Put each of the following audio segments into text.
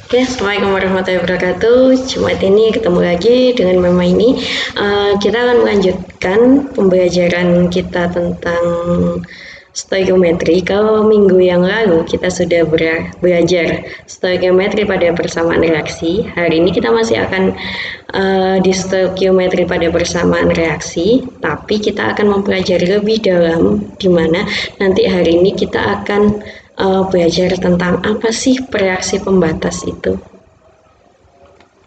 Oke, Assalamualaikum warahmatullahi wabarakatuh. Jumat ini ketemu lagi dengan Mama ini. Kita akan melanjutkan pembelajaran kita tentang stoikiometri. Kalau minggu yang lalu kita sudah belajar stoikiometri pada persamaan reaksi. Hari ini kita masih akan di stoikiometri pada persamaan reaksi, tapi kita akan mempelajari lebih dalam, di mana nanti hari ini kita akan belajar tentang apa sih reaksi pembatas itu.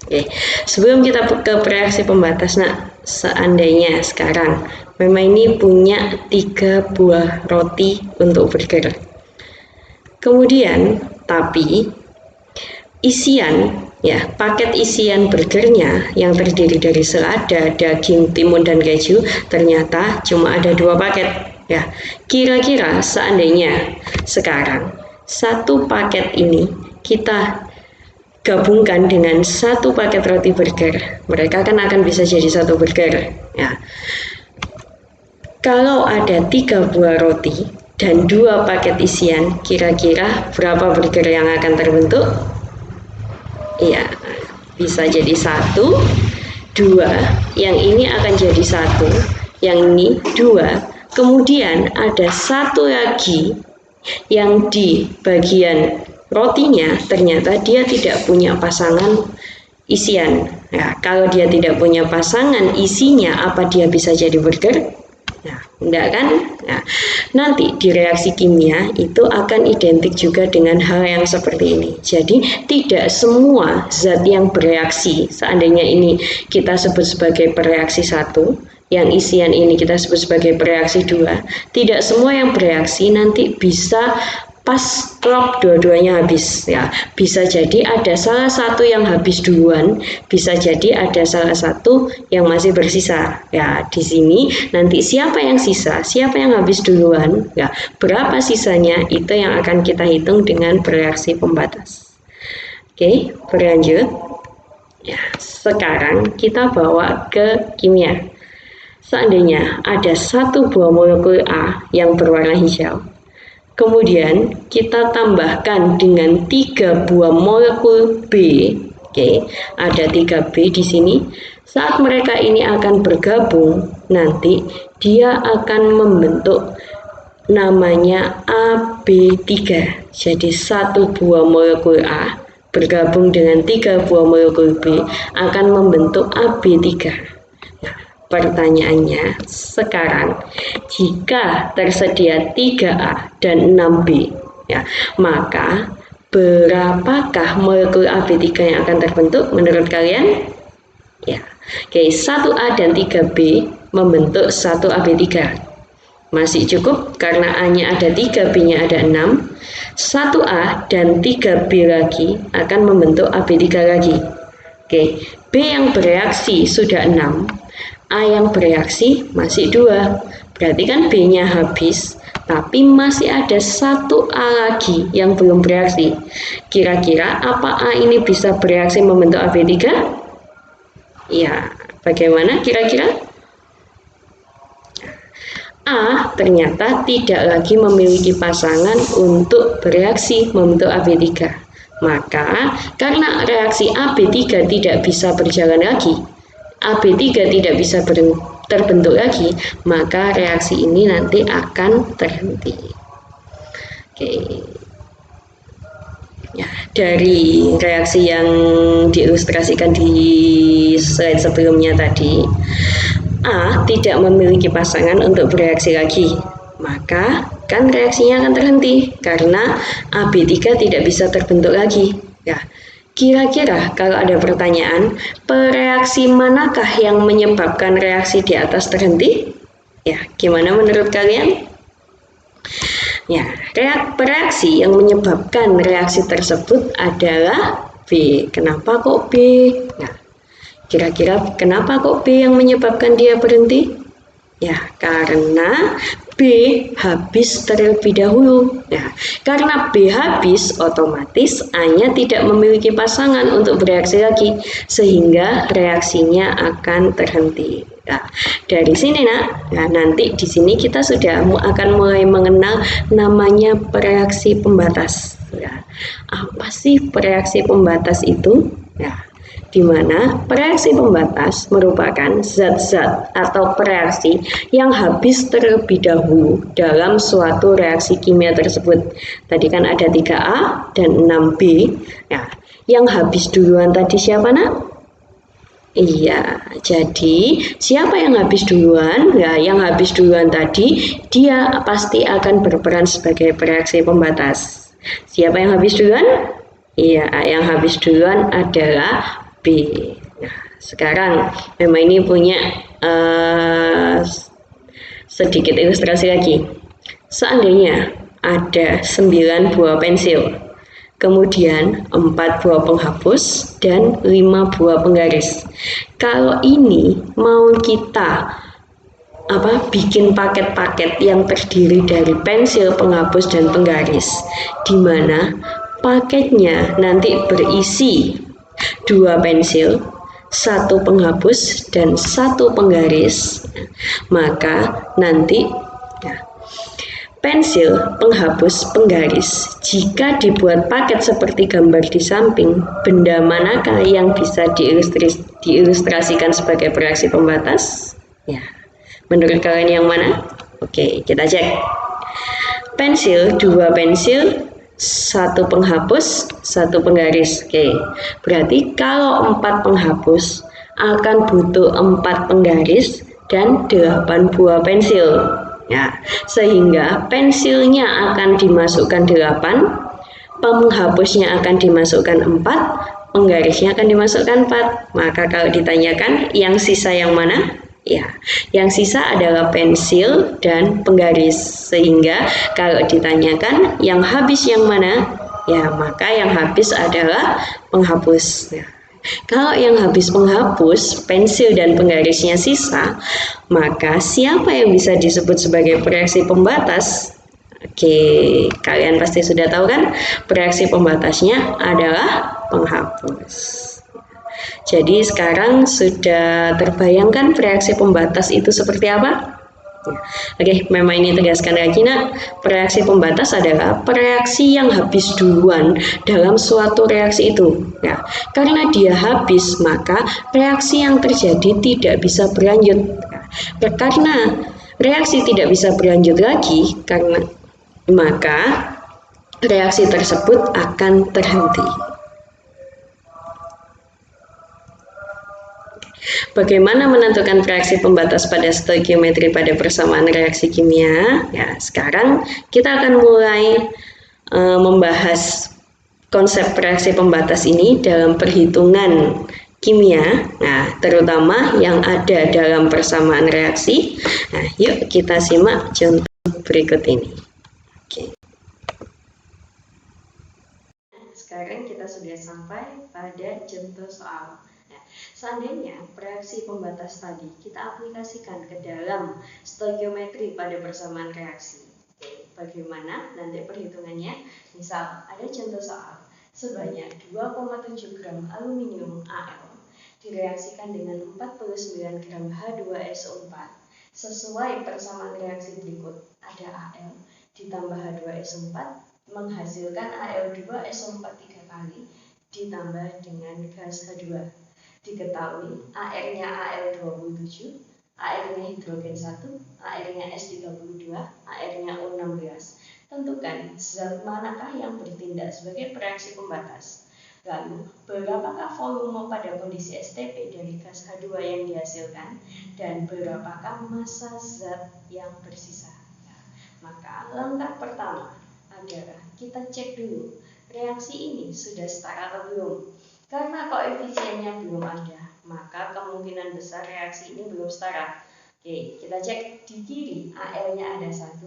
Oke, sebelum kita ke reaksi pembatas, seandainya sekarang Mama ini punya 3 buah roti untuk burger. Kemudian, tapi isian, paket isian burgernya yang terdiri dari selada, daging, timun, dan keju ternyata cuma ada 2 paket. Ya, kira-kira seandainya sekarang 1 paket ini kita gabungkan dengan 1 paket roti burger, mereka kan akan bisa jadi 1 burger. Ya, kalau ada 3 buah roti dan 2 paket isian, kira-kira berapa burger yang akan terbentuk? Iya, bisa jadi 1, 2, yang ini akan jadi 1, yang ini 2. Kemudian ada 1 lagi yang di bagian rotinya ternyata dia tidak punya pasangan isian. Nah, kalau dia tidak punya pasangan isinya, apa dia bisa jadi burger? Nah, enggak kan? Nah, nanti di reaksi kimia itu akan identik juga dengan hal yang seperti ini. Jadi tidak semua zat yang bereaksi, seandainya ini kita sebut sebagai bereaksi 1, yang isian ini kita sebut sebagai bereaksi 2, tidak semua yang bereaksi nanti bisa pas klop dua-duanya habis. Ya, bisa jadi ada salah satu yang habis duluan, bisa jadi ada salah satu yang masih bersisa. Ya, di sini nanti siapa yang sisa, siapa yang habis duluan, ya, berapa sisanya itu yang akan kita hitung dengan bereaksi pembatas. Oke, berlanjut. Ya, sekarang kita bawa ke kimia. Seandainya ada 1 buah molekul A yang berwarna hijau, kemudian kita tambahkan dengan 3 buah molekul B. Oke, ada 3 B di sini. Saat mereka ini akan bergabung, nanti dia akan membentuk namanya AB3. Jadi 1 buah molekul A bergabung dengan 3 buah molekul B akan membentuk AB3. Pertanyaannya sekarang, jika tersedia 3A dan 6B, ya, maka berapakah molekul AB3 yang akan terbentuk menurut kalian? Ya, oke, 1A dan 3B membentuk 1 AB3. Masih cukup karena A-nya ada 3, B-nya ada 6. 1A dan 3B lagi akan membentuk AB3 lagi. Oke, B yang bereaksi sudah 6. A yang bereaksi masih 2, berarti kan B-nya habis, tapi masih ada 1 A lagi yang belum bereaksi. Kira-kira apa A ini bisa bereaksi membentuk AB3? Ya, bagaimana kira-kira? A ternyata tidak lagi memiliki pasangan untuk bereaksi membentuk AB3. Maka, karena reaksi AB3 tidak bisa berjalan lagi, AB3 tidak bisa terbentuk lagi, maka reaksi ini nanti akan terhenti. Oke. Ya, dari reaksi yang diilustrasikan di slide sebelumnya tadi, A tidak memiliki pasangan untuk bereaksi lagi, maka kan reaksinya akan terhenti karena AB3 tidak bisa terbentuk lagi. Ya, kira-kira kalau ada pertanyaan, reaksi manakah yang menyebabkan reaksi di atas terhenti? Ya, gimana menurut kalian? Ya, reaksi yang menyebabkan reaksi tersebut adalah B. Kenapa kok B? Nah, kira-kira kenapa kok B yang menyebabkan dia berhenti? Ya, karena B habis terlebih dahulu. Ya, karena B habis, otomatis A-nya tidak memiliki pasangan untuk bereaksi lagi, sehingga reaksinya akan terhenti. Nah, dari sini nanti di sini kita sudah akan mulai mengenal namanya reaksi pembatas. Ya, Ya, apa sih reaksi pembatas itu? Ya, di mana reaksi pembatas merupakan zat-zat atau reaksi yang habis terlebih dahulu dalam suatu reaksi kimia tersebut. Tadi kan ada 3A dan 6B. Ya, yang habis duluan tadi siapa, Nak? Iya, jadi siapa yang habis duluan? Ya, yang habis duluan tadi dia pasti akan berperan sebagai reaksi pembatas. Siapa yang habis duluan? Iya, yang habis duluan adalah B. Nah, sekarang memang ini punya sedikit ilustrasi lagi. Seandainya ada 9 buah pensil, kemudian 4 buah penghapus dan 5 buah penggaris. Kalau ini mau kita bikin paket-paket yang terdiri dari pensil, penghapus dan penggaris, di mana paketnya nanti berisi 2 pensil, 1 penghapus dan 1 penggaris, maka nanti pensil, penghapus, penggaris, jika dibuat paket seperti gambar di samping, benda manakah yang bisa diilustrasikan sebagai reaksi pembatas? Ya, menurut kalian yang mana? Oke, kita cek. Pensil, 2 pensil, 1 penghapus, 1 penggaris. Oke, berarti kalau 4 penghapus akan butuh 4 penggaris dan 8 buah pensil. Ya, sehingga pensilnya akan dimasukkan 8, penghapusnya akan dimasukkan 4, penggarisnya akan dimasukkan 4. Maka kalau ditanyakan yang sisa yang mana? Ya, yang sisa adalah pensil dan penggaris. Sehingga kalau ditanyakan yang habis yang mana? Ya, maka yang habis adalah penghapus. Ya. Kalau yang habis penghapus, pensil dan penggarisnya sisa, maka siapa yang bisa disebut sebagai reaksi pembatas? Oke, kalian pasti sudah tahu kan? Reaksi pembatasnya adalah penghapus. Jadi sekarang sudah terbayangkan reaksi pembatas itu seperti apa? Oke, memang ini tegaskan lagi, Nak. Reaksi pembatas adalah reaksi yang habis duluan dalam suatu reaksi itu. Ya, karena dia habis, maka reaksi yang terjadi tidak bisa berlanjut. Ya, karena reaksi tidak bisa berlanjut lagi, maka reaksi tersebut akan terhenti. Bagaimana menentukan reaksi pembatas pada stoikiometri pada persamaan reaksi kimia? Ya, sekarang kita akan mulai membahas konsep reaksi pembatas ini dalam perhitungan kimia, nah terutama yang ada dalam persamaan reaksi. Nah, yuk kita simak contoh berikut ini. Oke. Sekarang kita sudah sampai pada contoh soal. Seandainya reaksi pembatas tadi kita aplikasikan ke dalam stoikiometri pada persamaan reaksi. Oke, bagaimana nanti perhitungannya? Misal ada contoh soal sebanyak 2,7 gram aluminium Al direaksikan dengan 49 gram H2SO4 sesuai persamaan reaksi berikut. Ada Al ditambah H2SO4 menghasilkan Al2SO4 3 kali ditambah dengan gas H2. Diketahui AR-nya Al27, AR-nya hidrogen 1, AR-nya S32, AR-nya O16. Tentukan zat manakah yang bertindak sebagai reaksi pembatas. Lalu, berapakah volume pada kondisi STP dari gas H2 yang dihasilkan dan berapakah massa zat yang tersisa. Nah, maka langkah pertama adalah kita cek dulu reaksi ini sudah setara atau belum. Karena koefisiennya belum ada, maka kemungkinan besar reaksi ini belum setara. Oke, kita cek di kiri Al-nya ada 1,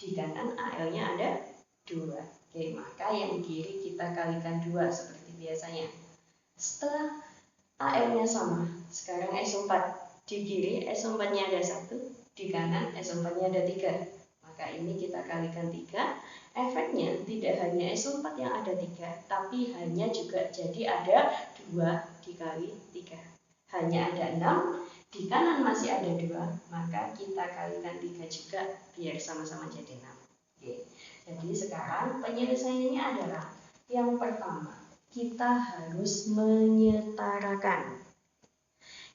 di kanan Al-nya ada 2. Oke, maka yang di kiri kita kalikan 2 seperti biasanya. Setelah Al-nya sama, sekarang SO4. Di kiri SO4-nya ada 1, di kanan SO4-nya ada 3. Maka ini kita kalikan 3. Efeknya tidak hanya SO4 yang ada 3, tapi hanya juga jadi ada 2 dikali 3. Hanya ada 6, di kanan masih ada 2, maka kita kalikan 3 juga biar sama-sama jadi 6. Oke. Jadi sekarang penyelesaiannya adalah Yang pertama, kita harus menyetarakan.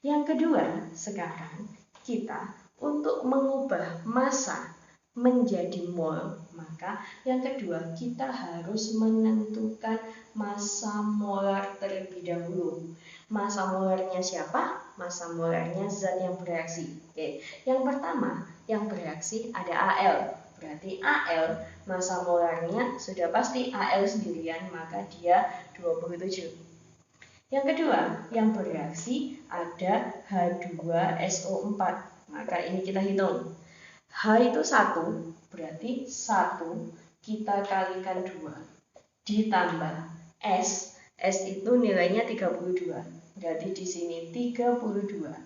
Yang kedua, sekarang kita untuk mengubah massa menjadi mol, maka yang kedua kita harus menentukan massa molar terlebih dahulu. Massa molarnya siapa? Massa molarnya zat yang bereaksi. Oke. Yang pertama, yang bereaksi ada Al. Berarti Al massa molarnya sudah pasti Al sendirian, maka dia 27. Yang kedua, yang bereaksi ada H2SO4. Maka ini kita hitung. H itu 1, berarti 1 kita kalikan 2 ditambah S. S itu nilainya 32. Berarti di sini 32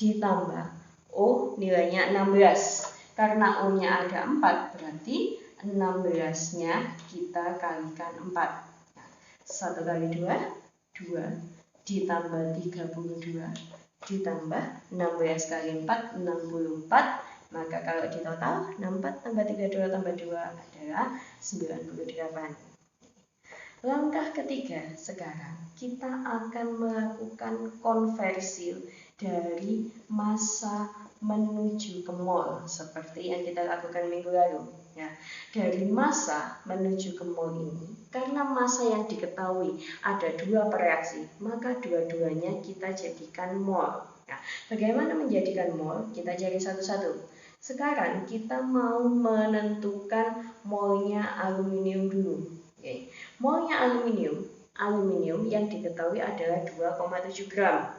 ditambah O nilainya 16. Karena O-nya ada 4, berarti 16-nya kita kalikan 4. 1 kali 2, 2 ditambah 32 ditambah 16 kali 4, 64. Maka kalau di total 64 tambah 32 tambah 2 adalah 98. Langkah ketiga, sekarang kita akan melakukan konversi dari massa menuju ke mol seperti yang kita lakukan minggu lalu. Ya, dari massa menuju ke mol ini, karena massa yang diketahui ada 2 per reaksi, maka dua-duanya kita jadikan mol. Nah, bagaimana menjadikan mol? Kita cari satu-satu. Sekarang kita mau menentukan molnya aluminium dulu. Oke. Molnya aluminium yang diketahui adalah 2,7 gram.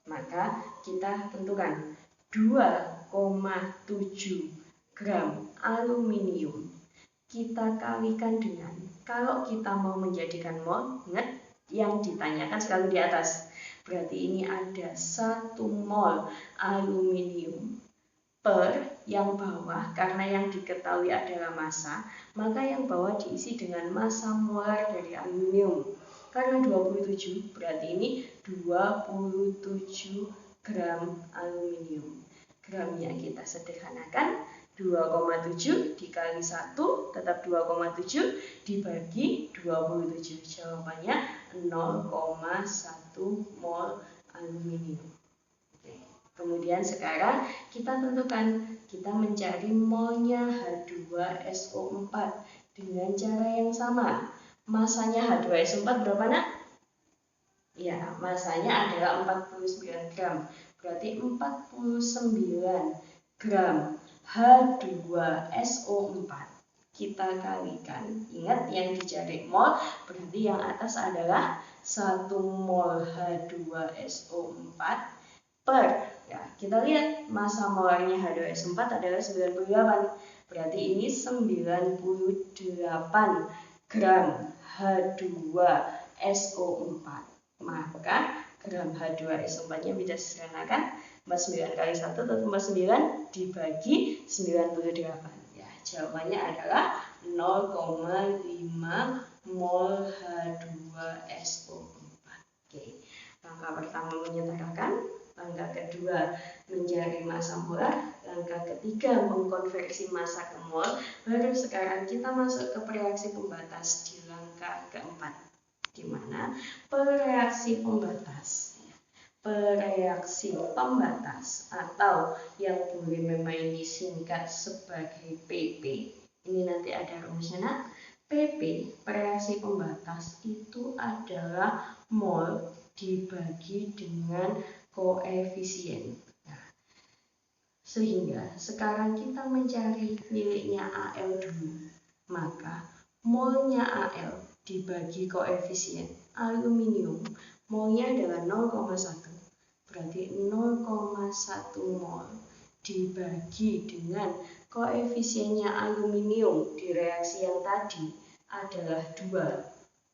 Maka kita tentukan 2,7 gram aluminium kita kalikan dengan, kalau kita mau menjadikan mol, ingat yang ditanyakan selalu di atas. Berarti ini ada 1 mol aluminium per yang bawah, karena yang diketahui adalah massa, maka yang bawah diisi dengan massa molar dari aluminium. Karena 27, berarti ini 27 gram aluminium. Gramnya kita sederhanakan, 2,7 dikali 1 tetap 2,7 dibagi 27. Jawabannya 0,1 mol aluminium. Kemudian sekarang kita tentukan, kita mencari molnya H2SO4 dengan cara yang sama. Masanya H2SO4 berapa nak? Ya, masanya adalah 49 gram. Berarti 49 gram H2SO4 kita kalikan. Ingat yang dicari mol, berarti yang atas adalah 1 mol H2SO4 per, ya, kita lihat massa molarnya H2SO4 adalah 98. Berarti ini 98 gram H2SO4. Maka gram H2SO4-nya bisa disederhanakan, 49 kali 1 atau 49 dibagi 98. Ya, jawabannya adalah 0,5 mol H2SO4. Oke. Langkah pertama menyetarakan, langkah kedua mencari massa molar, langkah ketiga mengkonversi massa ke mol. Baru sekarang kita masuk ke reaksi pembatas di langkah keempat, di mana reaksi pembatas atau yang boleh memang disingkat sebagai PP. Ini nanti ada rumusnya nak. PP, reaksi pembatas itu adalah mol dibagi dengan koefisien. Nah, sehingga sekarang kita mencari miliknya Al dulu. Maka molnya Al dibagi koefisien aluminium, molnya adalah 0,1. Berarti 0,1 mol dibagi dengan koefisiennya aluminium di reaksi yang tadi adalah 2.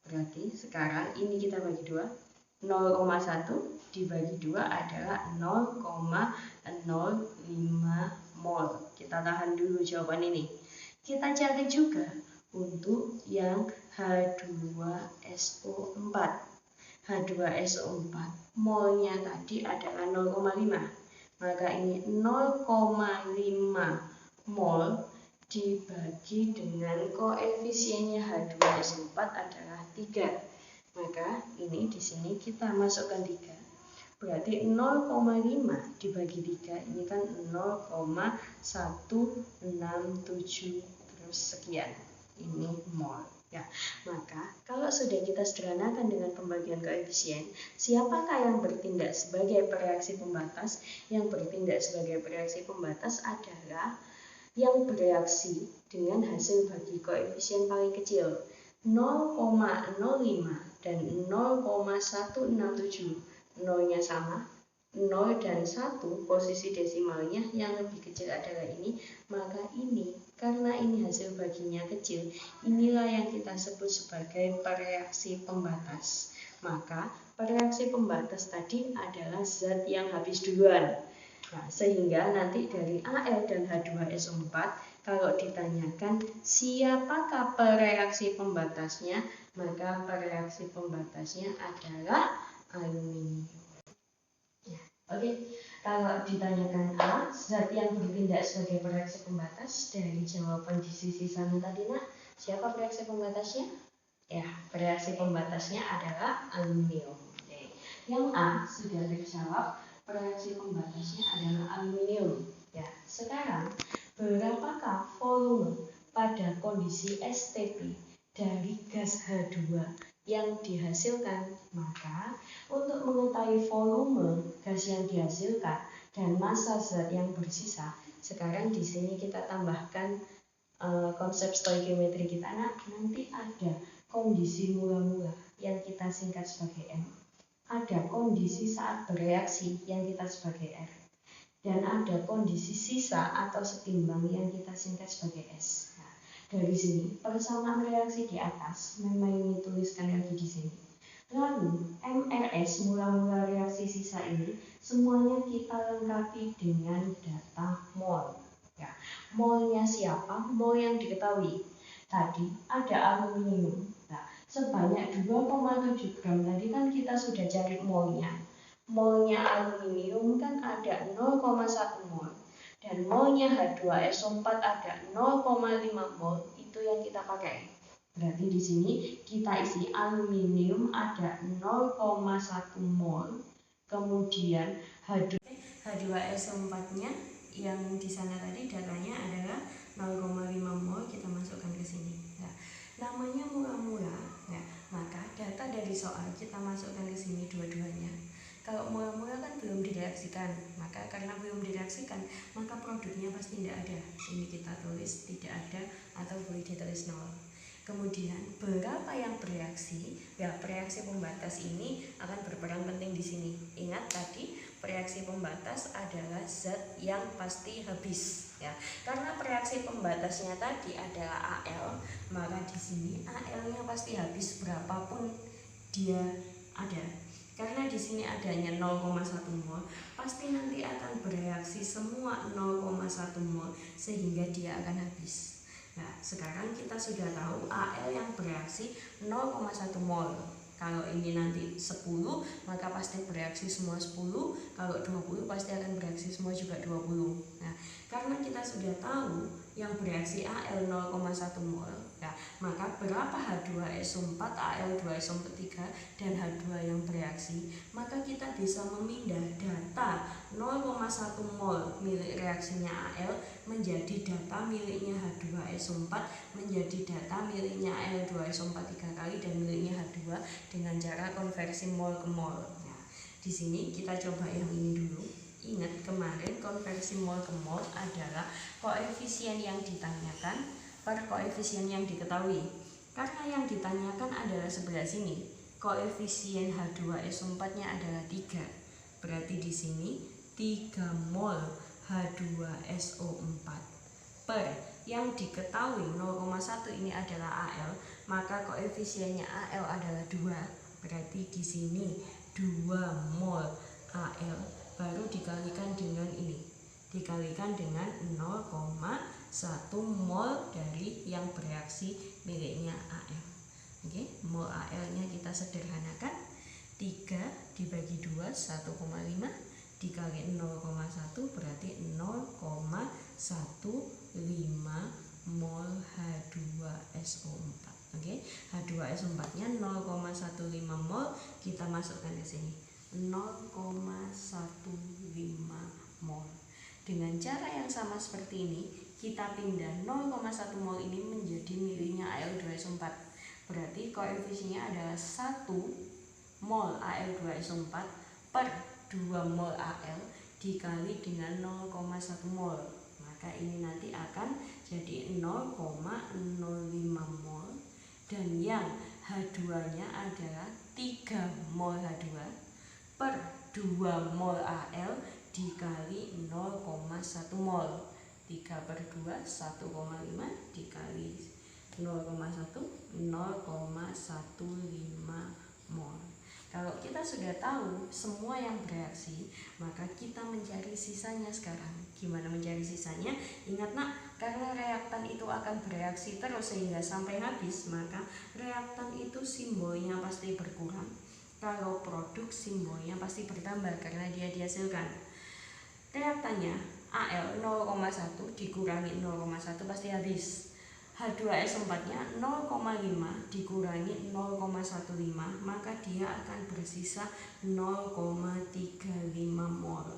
Berarti sekarang ini kita bagi 2. 0,1 dibagi 2 adalah 0,05 mol. Kita tahan dulu jawaban ini. Kita cari juga untuk yang H2SO4. H2SO4 molnya tadi adalah 0,5. Maka ini 0,5 mol dibagi dengan koefisiennya H2S4 adalah 3. Maka ini di sini kita masukkan 3. Berarti 0,5 dibagi 3 ini kan 0,167 terus sekian. Ini mol. Ya, maka kalau sudah kita sederhanakan dengan pembagian koefisien, siapakah yang bertindak sebagai pereaksi pembatas? Yang bertindak sebagai pereaksi pembatas adalah yang bereaksi dengan hasil bagi koefisien paling kecil 0,05 dan 0,167. 0-nya sama, 0 dan 1 posisi desimalnya yang lebih kecil adalah ini, maka ini karena ini hasil baginya kecil, inilah yang kita sebut sebagai pereaksi pembatas. Maka pereaksi pembatas tadi adalah zat yang habis duluan. Nah, sehingga nanti dari Al dan H2SO4 kalau ditanyakan siapakah pereaksi pembatasnya, maka pereaksi pembatasnya adalah aluminium. Ya, oke. Kalau ditanyakan A, zat yang bertindak sebagai pereaksi pembatas, dari jawaban di sisi sana tadi nak, siapa pereaksi pembatasnya? Ya, pereaksi pembatasnya adalah aluminium. Oke. Yang A sudah terjawab, pereaksi pembatasnya adalah aluminium. Ya, sekarang berapakah volume pada kondisi STP dari gas H2 yang dihasilkan? Maka untuk mengetahui volume gas yang dihasilkan dan massa zat yang bersisa, sekarang di sini kita tambahkan konsep stoikiometri kita. Nah, nanti ada kondisi mula-mula yang kita singkat sebagai M, ada kondisi saat bereaksi yang kita sebagai R, dan ada kondisi sisa atau setimbang yang kita singkat sebagai S. Nah, dari sini persamaan reaksi di atas memang ini tuliskan lagi di sini. Lalu MRS mula-mula reaksi sisa ini semuanya kita lengkapi dengan data mol. Ya, molnya siapa? Mol yang diketahui. Tadi ada aluminium. Nah, sebanyak 2,7 gram tadi kan kita sudah cari molnya. Molnya aluminium kan ada 0,1 mol. Dan molnya H2SO4 ada 0,5 mol. Itu yang kita pakai. Berarti di sini kita isi aluminium ada 0,1 mol. Kemudian H2SO4-nya yang di sana tadi datanya adalah 0,5 mol, kita masukkan ke sini. Nah, namanya mula-mula, ya, maka data dari soal kita masukkan ke sini dua-duanya. Kalau mula-mula kan belum direaksikan, maka karena belum direaksikan, maka produknya pasti tidak ada. Ini kita tulis tidak ada atau boleh ditulis 0. Kemudian berapa yang bereaksi? Ya, pereaksi pembatas ini akan berperan penting di sini. Ingat tadi pereaksi pembatas adalah zat yang pasti habis. Ya, karena pereaksi pembatasnya tadi adalah Al, maka di sini Al-nya pasti habis berapapun dia ada. Karena di sini adanya 0,1 mol, pasti nanti akan bereaksi semua 0,1 mol sehingga dia akan habis. Nah, sekarang kita sudah tahu Al yang bereaksi 0,1 mol. Kalau ini nanti 10, maka pasti bereaksi semua 10. Kalau 20, pasti akan bereaksi semua juga 20. Nah, karena kita sudah tahu yang bereaksi Al 0,1 mol, ya, maka berapa H2SO4, Al2SO3, dan H2 yang bereaksi, maka kita bisa memindah data 0,1 mol milik reaksinya Al menjadi data miliknya H2SO4, menjadi data miliknya Al2SO4 3 kali, dan miliknya H2 dengan cara konversi mol ke mol. Nah, di sini kita coba yang ini dulu. Ingat kemarin konversi mol ke mol adalah koefisien yang ditanyakan per koefisien yang diketahui. Karena yang ditanyakan adalah sebelah sini, koefisien H2SO4-nya adalah 3. Berarti di sini 3 mol H2SO4 per yang diketahui 0,1 ini adalah Al, maka koefisiennya Al adalah 2. Berarti di sini 2 mol Al baru dikalikan dengan ini, dikalikan dengan 0,1 mol dari yang bereaksi miliknya Al. Oke, mol Al-nya kita sederhanakan, 3 dibagi 2 1,5 dikali 0,1 berarti 0,150 mol H2SO4. Oke, H2SO4-nya 0,15 mol, kita masukkan ke sini 0,15 mol. Dengan cara yang sama seperti ini, kita pindah 0,1 mol ini menjadi miliknya Al2SO4. Berarti koefisiennya adalah 1 mol Al2SO4 per 2 mol Al dikali dengan 0,1 mol. Maka ini nanti akan jadi 0,05 mol. Dan yang H2-nya adalah 3 mol H2 per 2 mol Al dikali 0,1 mol. 3 per 2, 1,5 dikali 0,1, 0,15 mol. Kalau kita sudah tahu semua yang bereaksi, maka kita mencari sisanya sekarang. Gimana mencari sisanya? Ingat nak, karena reaktan itu akan bereaksi terus sehingga sampai habis, maka reaktan itu simbolnya pasti berkurang. Kalau produk simbolnya pasti bertambah karena dia dihasilkan. Reaktannya Al 0,1 dikurangi 0,1 pasti habis. H2S4-nya 0,5 dikurangi 0,15, maka dia akan bersisa 0,35 mol.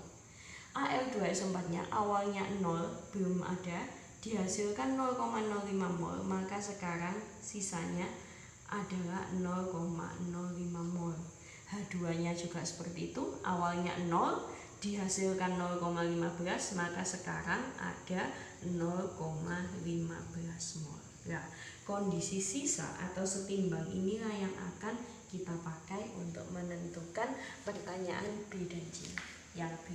Al2S4-nya awalnya 0, belum ada, dihasilkan 0,05 mol, maka sekarang sisanya adalah 0,05 mol. H2-nya juga seperti itu, awalnya 0, dihasilkan 0,15, maka sekarang ada 0,15 mol. Nah, kondisi sisa atau setimbang inilah yang akan kita pakai untuk menentukan pertanyaan B dan C. Yang B,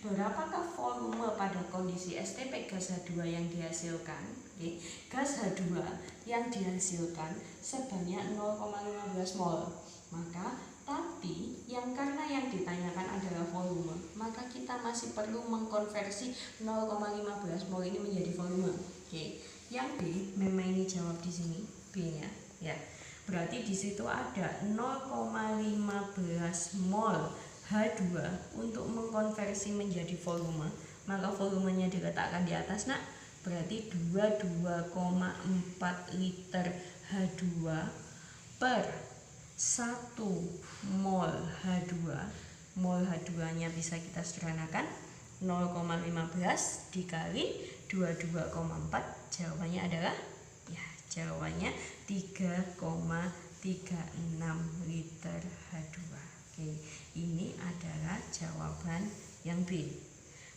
berapakah volume pada kondisi STP gas H2 yang dihasilkan? Oke, gas H2 yang dihasilkan sebanyak 0,15 mol. Maka tapi karena yang ditanyakan adalah volume, maka kita masih perlu mengkonversi 0,15 mol ini menjadi volume. Oke. Yang B memang ini jawab di sini B-nya ya. Berarti di situ ada 0,15 mol H2 untuk mengkonversi menjadi volume. Maka volumenya diletakkan di atas nak. Berarti 22,4 liter H2 per 1 mol H2. Mol H2-nya bisa kita sederhanakan 0,15 dikali 22,4. Jawabannya adalah jawabannya 3,36 liter H2. Oke, ini adalah jawaban yang B.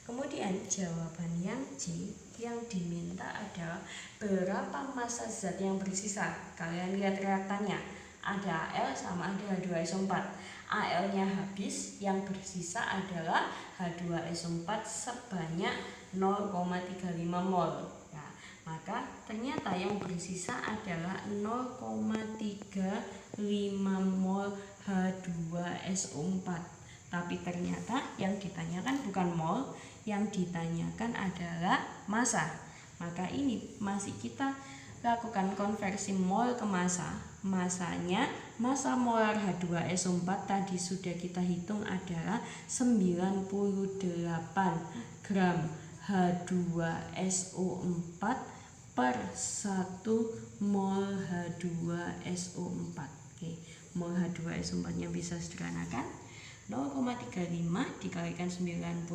Kemudian jawaban yang C yang diminta adalah berapa massa zat yang bersisa. Kalian lihat reaktannya, ada Al sama ada H2SO4. Al-nya habis, yang bersisa adalah H2SO4 sebanyak 0,35 mol. Nah, maka ternyata yang bersisa adalah 0,35 mol H2SO4. Tapi ternyata yang ditanyakan bukan mol, yang ditanyakan adalah massa. Maka ini masih kita lakukan konversi mol ke massa. Masanya, massa molar H2SO4 tadi sudah kita hitung adalah 98 gram H2SO4 per 1 mol H2SO4. Oke, mol H2SO4 nya bisa sederhanakan 0,35 dikalikan 98,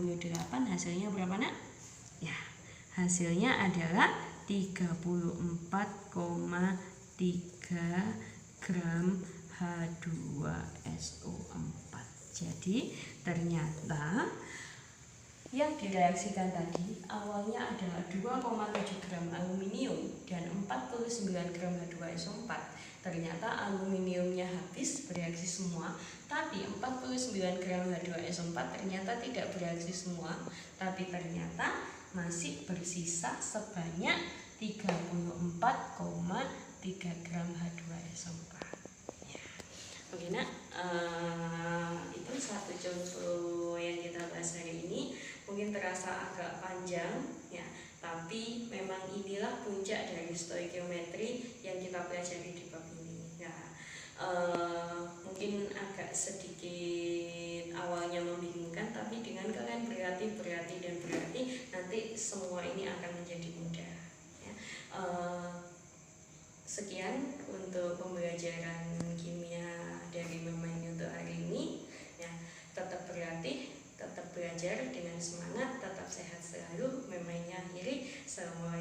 hasilnya berapa nak? Ya, hasilnya adalah 34,3 gram H2SO4. Jadi ternyata yang direaksikan tadi awalnya adalah 2,7 gram aluminium dan 49 gram H2SO4. Ternyata aluminiumnya habis bereaksi semua, tapi 49 gram H2SO4 ternyata tidak bereaksi semua, tapi ternyata masih bersisa sebanyak 34,3 gram H2SO4. Ya. Oke nak, itu satu contoh yang kita bahas hari ini. Mungkin terasa agak panjang ya, tapi memang inilah puncak dari stoikiometri yang kita pelajari di bab ini ya. Mungkin agak sedikit awalnya membingungkan, tapi dengan kalian berlatih nanti semua ini akan menjadi mudah ya. pembelajaran kimia dari Memai untuk hari ini. Ya, tetap berlatih, tetap belajar dengan semangat, tetap sehat selalu. Memainya akhiri. Assalamualaikum.